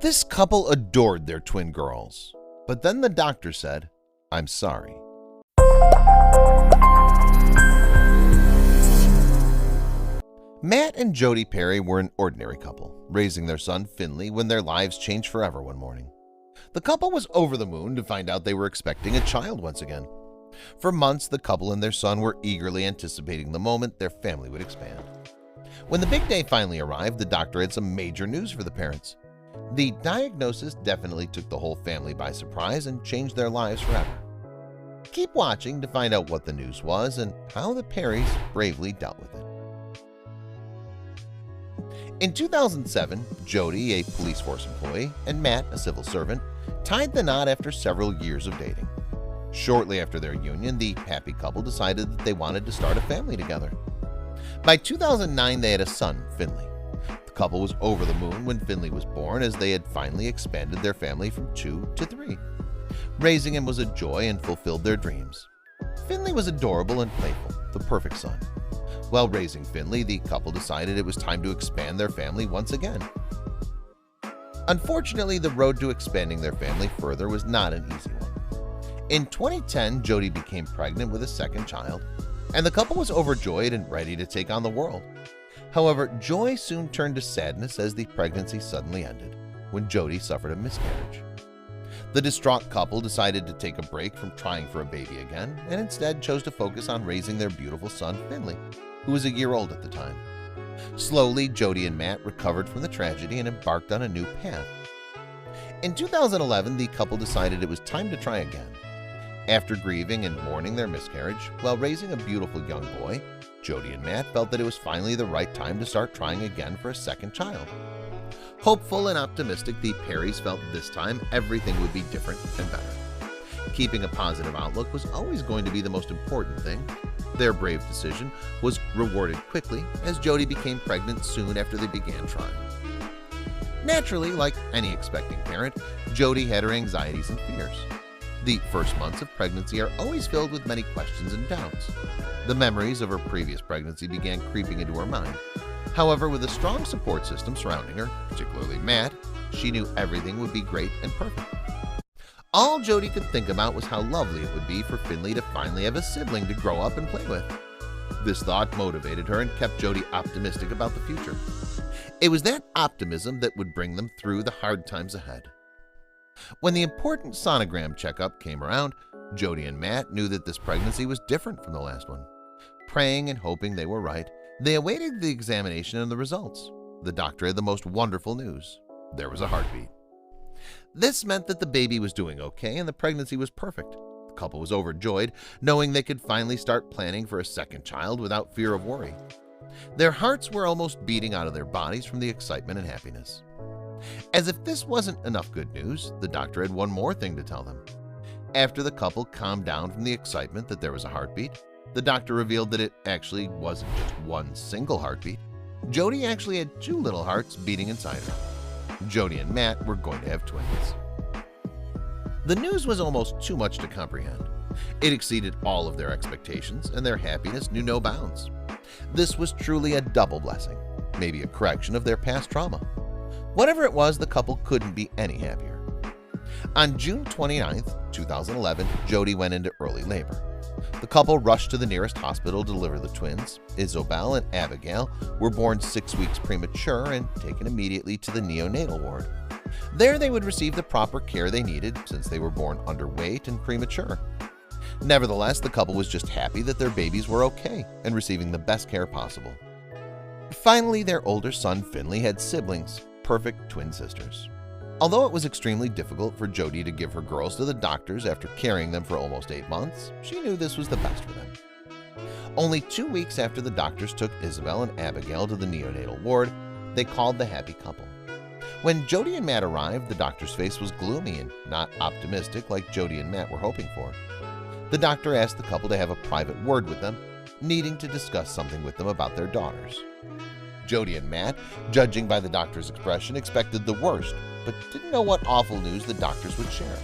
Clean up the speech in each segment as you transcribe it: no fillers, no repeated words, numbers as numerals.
This couple adored their twin girls, but then the doctor said, "I'm sorry." Matt and Jody Perry were an ordinary couple, raising their son Finley when their lives changed forever one morning. The couple was over the moon to find out they were expecting a child once again. For months, the couple and their son were eagerly anticipating the moment their family would expand. When the big day finally arrived, the doctor had some major news for the parents. The diagnosis definitely took the whole family by surprise and changed their lives forever. Keep watching to find out what the news was and how the Perrys bravely dealt with it. In 2007, Jody, a police force employee, and Matt, a civil servant, tied the knot after several years of dating. Shortly after their union, the happy couple decided that they wanted to start a family together. By 2009, they had a son, Finley. The couple was over the moon when Finley was born, as they had finally expanded their family from 2 to 3. Raising him was a joy and fulfilled their dreams. Finley was adorable and playful, the perfect son. While raising Finley, the couple decided it was time to expand their family once again. Unfortunately, the road to expanding their family further was not an easy one. In 2010, Jody became pregnant with a second child, and the couple was overjoyed and ready to take on the world. However, joy soon turned to sadness as the pregnancy suddenly ended, when Jody suffered a miscarriage. The distraught couple decided to take a break from trying for a baby again and instead chose to focus on raising their beautiful son, Finley, who was a year old at the time. Slowly, Jody and Matt recovered from the tragedy and embarked on a new path. In 2011, the couple decided it was time to try again. After grieving and mourning their miscarriage while raising a beautiful young boy, Jody and Matt felt that it was finally the right time to start trying again for a second child. Hopeful and optimistic, the Perrys felt this time everything would be different and better. Keeping a positive outlook was always going to be the most important thing. Their brave decision was rewarded quickly as Jody became pregnant soon after they began trying. Naturally, like any expecting parent, Jody had her anxieties and fears. The first months of pregnancy are always filled with many questions and doubts. The memories of her previous pregnancy began creeping into her mind. However, with a strong support system surrounding her, particularly Matt, she knew everything would be great and perfect. All Jody could think about was how lovely it would be for Finley to finally have a sibling to grow up and play with. This thought motivated her and kept Jody optimistic about the future. It was that optimism that would bring them through the hard times ahead. When the important sonogram checkup came around, Jody and Matt knew that this pregnancy was different from the last one. Praying and hoping they were right, they awaited the examination and the results. The doctor had the most wonderful news. There was a heartbeat. This meant that the baby was doing okay and the pregnancy was perfect. The couple was overjoyed, knowing they could finally start planning for a second child without fear of worry. Their hearts were almost beating out of their bodies from the excitement and happiness. As if this wasn't enough good news, the doctor had one more thing to tell them. After the couple calmed down from the excitement that there was a heartbeat, the doctor revealed that it actually wasn't just one single heartbeat. Jody actually had 2 little hearts beating inside her. Jody and Matt were going to have twins. The news was almost too much to comprehend. It exceeded all of their expectations, and their happiness knew no bounds. This was truly a double blessing, maybe a correction of their past trauma. Whatever it was, the couple couldn't be any happier. On June 29, 2011, Jody went into early labor. The couple rushed to the nearest hospital to deliver the twins. Isabel and Abigail were born 6 weeks premature and taken immediately to the neonatal ward. There they would receive the proper care they needed since they were born underweight and premature. Nevertheless, the couple was just happy that their babies were okay and receiving the best care possible. Finally, their older son Finley had siblings, perfect twin sisters. Although it was extremely difficult for Jody to give her girls to the doctors after carrying them for almost 8 months, she knew this was the best for them. Only 2 weeks after the doctors took Isabel and Abigail to the neonatal ward, they called the happy couple. When Jody and Matt arrived, the doctor's face was gloomy and not optimistic like Jody and Matt were hoping for. The doctor asked the couple to have a private word with them, needing to discuss something with them about their daughters. Jody and Matt, judging by the doctor's expression, expected the worst, but didn't know what awful news the doctors would share.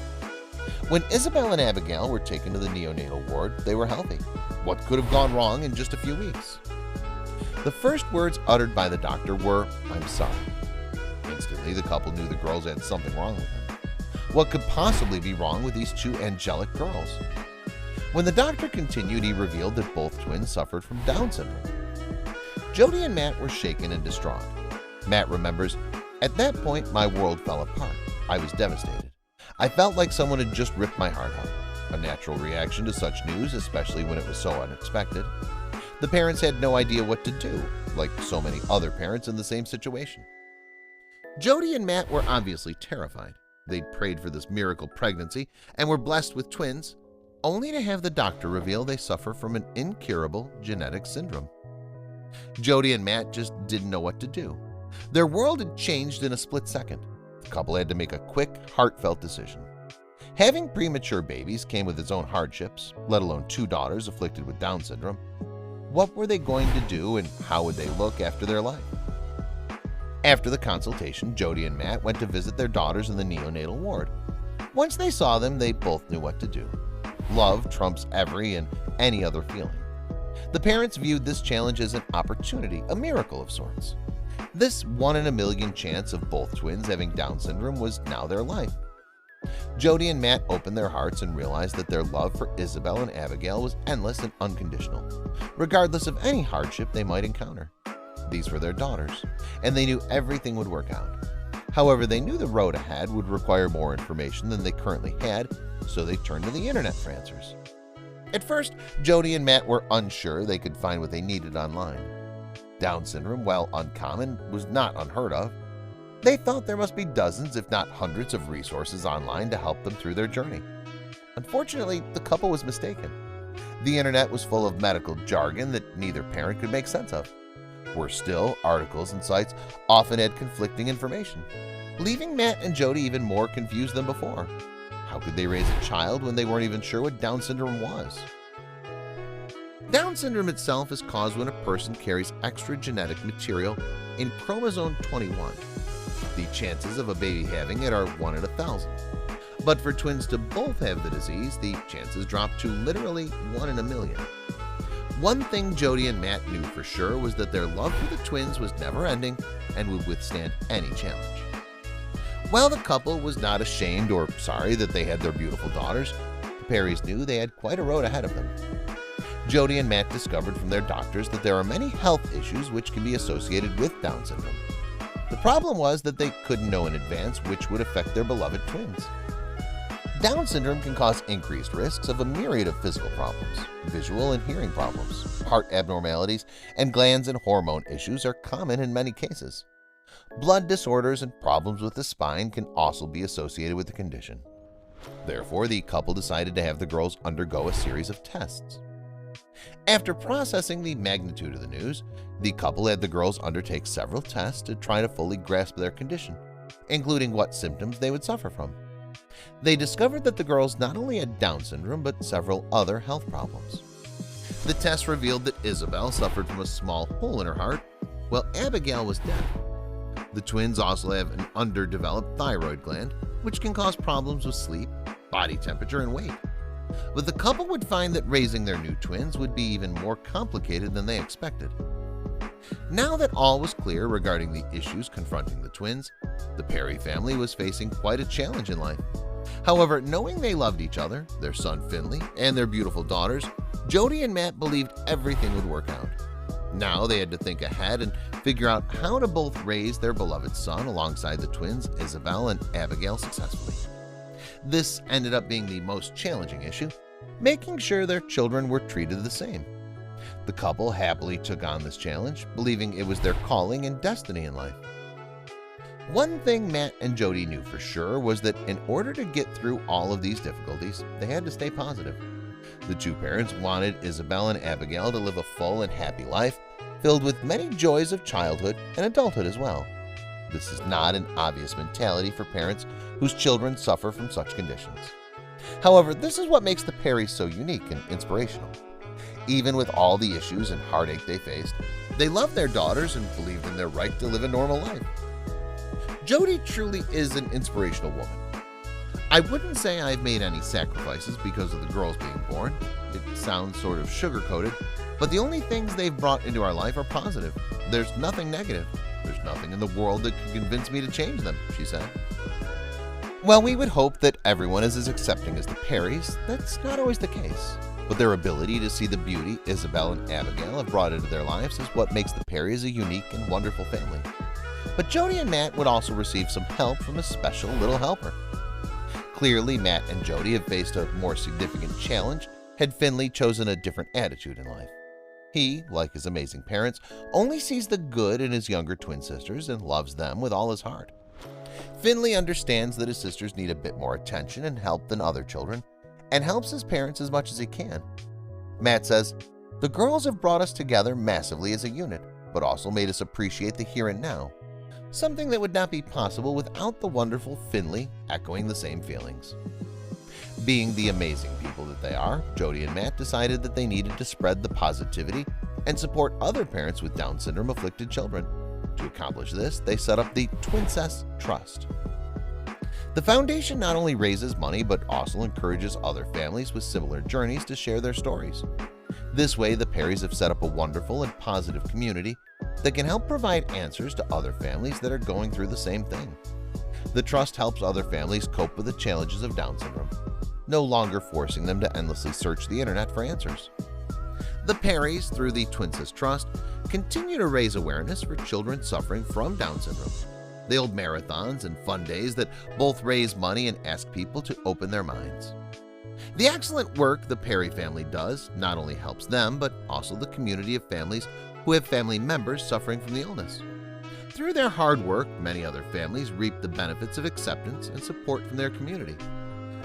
When Isabel and Abigail were taken to the neonatal ward, they were healthy. What could have gone wrong in just a few weeks? The first words uttered by the doctor were, "I'm sorry." Instantly, the couple knew the girls had something wrong with them. What could possibly be wrong with these two angelic girls? When the doctor continued, he revealed that both twins suffered from Down syndrome. Jody and Matt were shaken and distraught. Matt remembers, "At that point, my world fell apart. I was devastated. I felt like someone had just ripped my heart out." A natural reaction to such news, especially when it was so unexpected. The parents had no idea what to do, like so many other parents in the same situation. Jody and Matt were obviously terrified. They'd prayed for this miracle pregnancy and were blessed with twins, only to have the doctor reveal they suffer from an incurable genetic syndrome. Jody and Matt just didn't know what to do. Their world had changed in a split second. The couple had to make a quick, heartfelt decision. Having premature babies came with its own hardships, let alone two daughters afflicted with Down syndrome. What were they going to do and how would they look after their life? After the consultation, Jody and Matt went to visit their daughters in the neonatal ward. Once they saw them, they both knew what to do. Love trumps every and any other feeling. The parents viewed this challenge as an opportunity, a miracle of sorts. This 1 in a million chance of both twins having Down syndrome was now their life. Jody and Matt opened their hearts and realized that their love for Isabel and Abigail was endless and unconditional, regardless of any hardship they might encounter. These were their daughters, and they knew everything would work out. However, they knew the road ahead would require more information than they currently had, so they turned to the internet for answers. At first, Jody and Matt were unsure they could find what they needed online. Down syndrome, while uncommon, was not unheard of. They thought there must be dozens, if not hundreds, of resources online to help them through their journey. Unfortunately, the couple was mistaken. The internet was full of medical jargon that neither parent could make sense of. Worse still, articles and sites often had conflicting information, leaving Matt and Jody even more confused than before. How could they raise a child when they weren't even sure what Down syndrome was? Down syndrome itself is caused when a person carries extra genetic material in chromosome 21. The chances of a baby having it are 1 in 1,000. But for twins to both have the disease, the chances drop to literally 1 in a million. One thing Jody and Matt knew for sure was that their love for the twins was never-ending and would withstand any challenge. While the couple was not ashamed or sorry that they had their beautiful daughters, the Perrys knew they had quite a road ahead of them. Jody and Matt discovered from their doctors that there are many health issues which can be associated with Down syndrome. The problem was that they couldn't know in advance which would affect their beloved twins. Down syndrome can cause increased risks of a myriad of physical problems. Visual and hearing problems, heart abnormalities, and glands and hormone issues are common in many cases. Blood disorders and problems with the spine can also be associated with the condition. Therefore, the couple decided to have the girls undergo a series of tests. After processing the magnitude of the news, the couple had the girls undertake several tests to try to fully grasp their condition, including what symptoms they would suffer from. They discovered that the girls not only had Down syndrome but several other health problems. The test revealed that Isabel suffered from a small hole in her heart, while Abigail was deaf. The twins also have an underdeveloped thyroid gland, which can cause problems with sleep, body temperature, and weight. But the couple would find that raising their new twins would be even more complicated than they expected. Now that all was clear regarding the issues confronting the twins, the Perry family was facing quite a challenge in life. However, knowing they loved each other, their son Finley, and their beautiful daughters, Jody and Matt believed everything would work out. Now they had to think ahead and figure out how to both raise their beloved son alongside the twins Isabel and Abigail successfully. This ended up being the most challenging issue, making sure their children were treated the same. The couple happily took on this challenge, believing it was their calling and destiny in life. One thing Matt and Jody knew for sure was that in order to get through all of these difficulties, they had to stay positive. The two parents wanted Isabel and Abigail to live a full and happy life, filled with many joys of childhood and adulthood as well. This is not an obvious mentality for parents whose children suffer from such conditions. However, this is what makes the Perrys so unique and inspirational. Even with all the issues and heartache they faced, they loved their daughters and believed in their right to live a normal life. Jody truly is an inspirational woman. I wouldn't say I've made any sacrifices because of the girls being born. It sounds sort of sugar-coated, but the only things they've brought into our life are positive. There's nothing negative. There's nothing in the world that could convince me to change them, she said. While we would hope that everyone is as accepting as the Perrys, that's not always the case. But their ability to see the beauty Isabel and Abigail have brought into their lives is what makes the Perrys a unique and wonderful family. But Jody and Matt would also receive some help from a special little helper. Clearly, Matt and Jody have faced a more significant challenge had Finley chosen a different attitude in life. He, like his amazing parents, only sees the good in his younger twin sisters and loves them with all his heart. Finley understands that his sisters need a bit more attention and help than other children, and helps his parents as much as he can. Matt says, "The girls have brought us together massively as a unit, but also made us appreciate the here and now, something that would not be possible without the wonderful Finley echoing the same feelings." Being the amazing people that they are, Jody and Matt decided that they needed to spread the positivity and support other parents with Down syndrome-afflicted children. To accomplish this, they set up the Twincess Trust. The foundation not only raises money but also encourages other families with similar journeys to share their stories. This way, the Perrys have set up a wonderful and positive community that can help provide answers to other families that are going through the same thing. The Trust helps other families cope with the challenges of Down syndrome, no longer forcing them to endlessly search the internet for answers. The Perrys, through the Twincess Trust, continue to raise awareness for children suffering from Down syndrome. They hold marathons and fun days that both raise money and ask people to open their minds. The excellent work the Perry family does not only helps them, but also the community of families who have family members suffering from the illness. Through their hard work, many other families reap the benefits of acceptance and support from their community.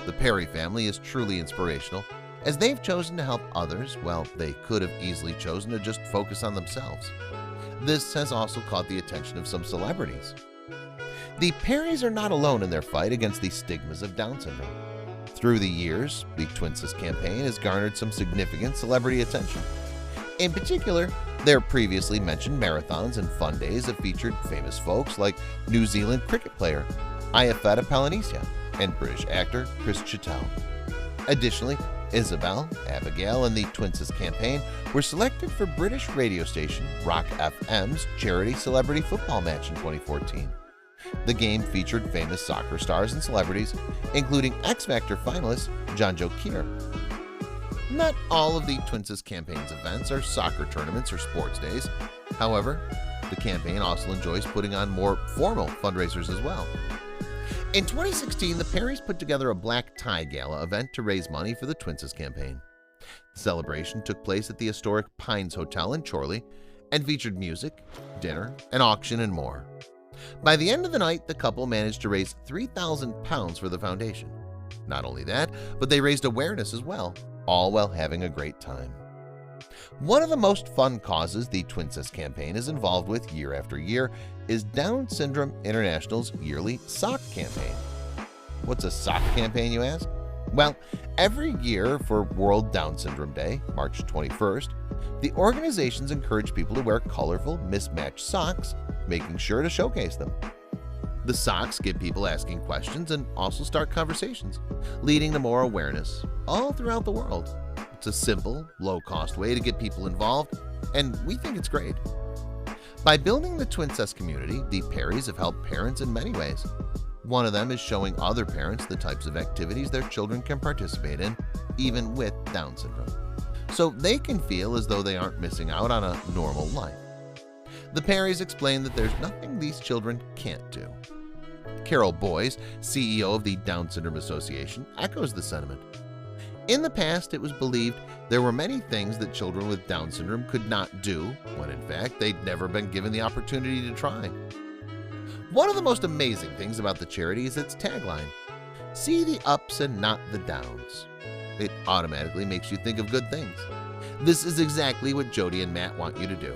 The Perry family is truly inspirational, as they've chosen to help others while they could have easily chosen to just focus on themselves. This has also caught the attention of some celebrities. The Perrys are not alone in their fight against the stigmas of Down syndrome. Through the years, the Twincess campaign has garnered some significant celebrity attention. In particular, their previously mentioned marathons and fun days have featured famous folks like New Zealand cricket player Iafeta Palanicia and British actor Chris Chettle. Additionally, Isabel, Abigail, and the Twincess campaign were selected for British radio station Rock FM's charity celebrity football match in 2014. The game featured famous soccer stars and celebrities, including X Factor finalist Jonjo Kier. Not all of the Twincess campaign's events are soccer tournaments or sports days. However, the campaign also enjoys putting on more formal fundraisers as well. In 2016, the Perrys put together a black tie gala event to raise money for the Twincess campaign. The celebration took place at the historic Pines Hotel in Chorley and featured music, dinner, an auction, and more. By the end of the night, the couple managed to raise £3,000 for the foundation. Not only that, but they raised awareness as well, all while having a great time. One of the most fun causes the Twincess campaign is involved with year after year is Down Syndrome International's yearly sock campaign. What's a sock campaign, you ask? Well, every year for World Down Syndrome Day, March 21st, the organizations encourage people to wear colorful, mismatched socks, making sure to showcase them. The socks get people asking questions and also start conversations, leading to more awareness all throughout the world. It's a simple, low-cost way to get people involved, and we think it's great. By building the Twincess community, the Perrys have helped parents in many ways. One of them is showing other parents the types of activities their children can participate in, even with Down syndrome, so they can feel as though they aren't missing out on a normal life. The Perrys explain that there's nothing these children can't do. Carol Boyes, CEO of the Down Syndrome Association, echoes the sentiment. In the past, it was believed there were many things that children with Down syndrome could not do, when in fact they'd never been given the opportunity to try. One of the most amazing things about the charity is its tagline, "See the ups and not the downs." It automatically makes you think of good things. This is exactly what Jody and Matt want you to do.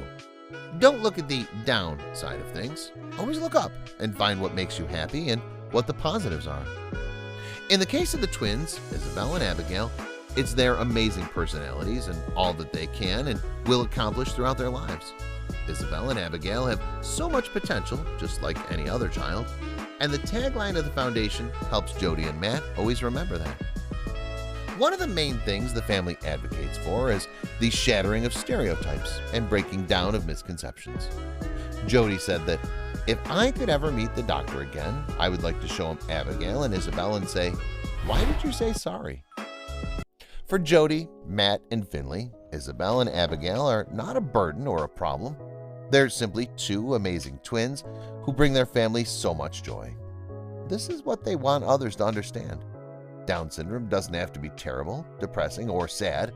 Don't look at the down side of things. Always look up and find what makes you happy and what the positives are. In the case of the twins, Isabel and Abigail, it's their amazing personalities and all that they can and will accomplish throughout their lives. Isabel and Abigail have so much potential, just like any other child, and the tagline of the foundation helps Jody and Matt always remember that. One of the main things the family advocates for is the shattering of stereotypes and breaking down of misconceptions. Jody said that, "If I could ever meet the doctor again, I would like to show him Abigail and Isabel and say, 'Why did you say sorry?'" For Jody, Matt, and Finley, Isabel and Abigail are not a burden or a problem. They're simply two amazing twins who bring their family so much joy. This is what they want others to understand. Down syndrome doesn't have to be terrible, depressing, or sad.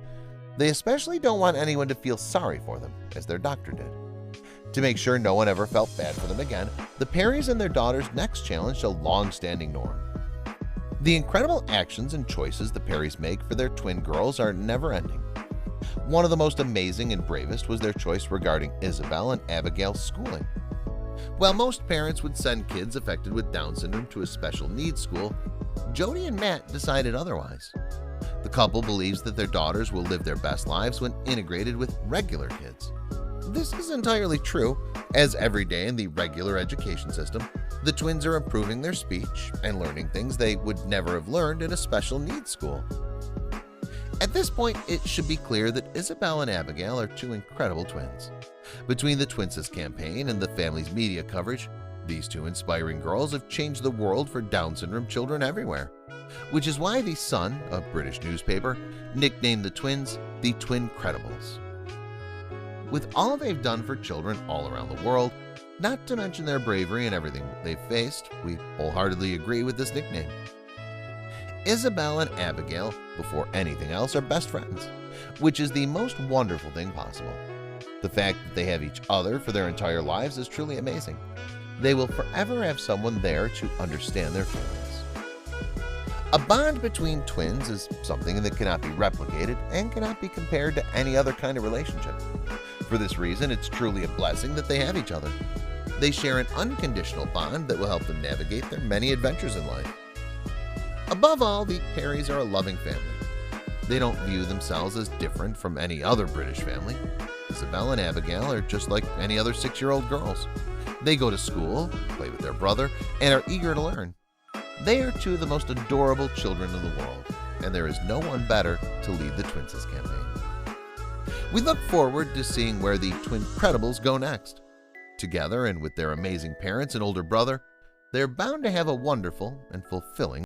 They especially don't want anyone to feel sorry for them, as their doctor did. To make sure no one ever felt bad for them again, the Perrys and their daughters next challenged a long-standing norm. The incredible actions and choices the Perrys make for their twin girls are never-ending. One of the most amazing and bravest was their choice regarding Isabel and Abigail's schooling. While most parents would send kids affected with Down syndrome to a special needs school, Jody and Matt decided otherwise. The couple believes that their daughters will live their best lives when integrated with regular kids. This is entirely true, as every day in the regular education system, the twins are improving their speech and learning things they would never have learned in a special needs school. At this point, it should be clear that Isabel and Abigail are two incredible twins. Between the Twincess campaign and the family's media coverage, these two inspiring girls have changed the world for Down syndrome children everywhere, which is why the Sun, a British newspaper, nicknamed the twins the Twincredibles. With all they've done for children all around the world, not to mention their bravery and everything they've faced, we wholeheartedly agree with this nickname. Isabel and Abigail, before anything else, are best friends, which is the most wonderful thing possible. The fact that they have each other for their entire lives is truly amazing. They will forever have someone there to understand their feelings. A bond between twins is something that cannot be replicated and cannot be compared to any other kind of relationship. For this reason, it's truly a blessing that they have each other. They share an unconditional bond that will help them navigate their many adventures in life. Above all, the Perrys are a loving family. They don't view themselves as different from any other British family. Isabel and Abigail are just like any other 6-year-old girls. They go to school, play with their brother, and are eager to learn. They are two of the most adorable children in the world, and there is no one better to lead the Twincess campaign. We look forward to seeing where the Twincredibles go next. Together and with their amazing parents and older brother, they're bound to have a wonderful and fulfilling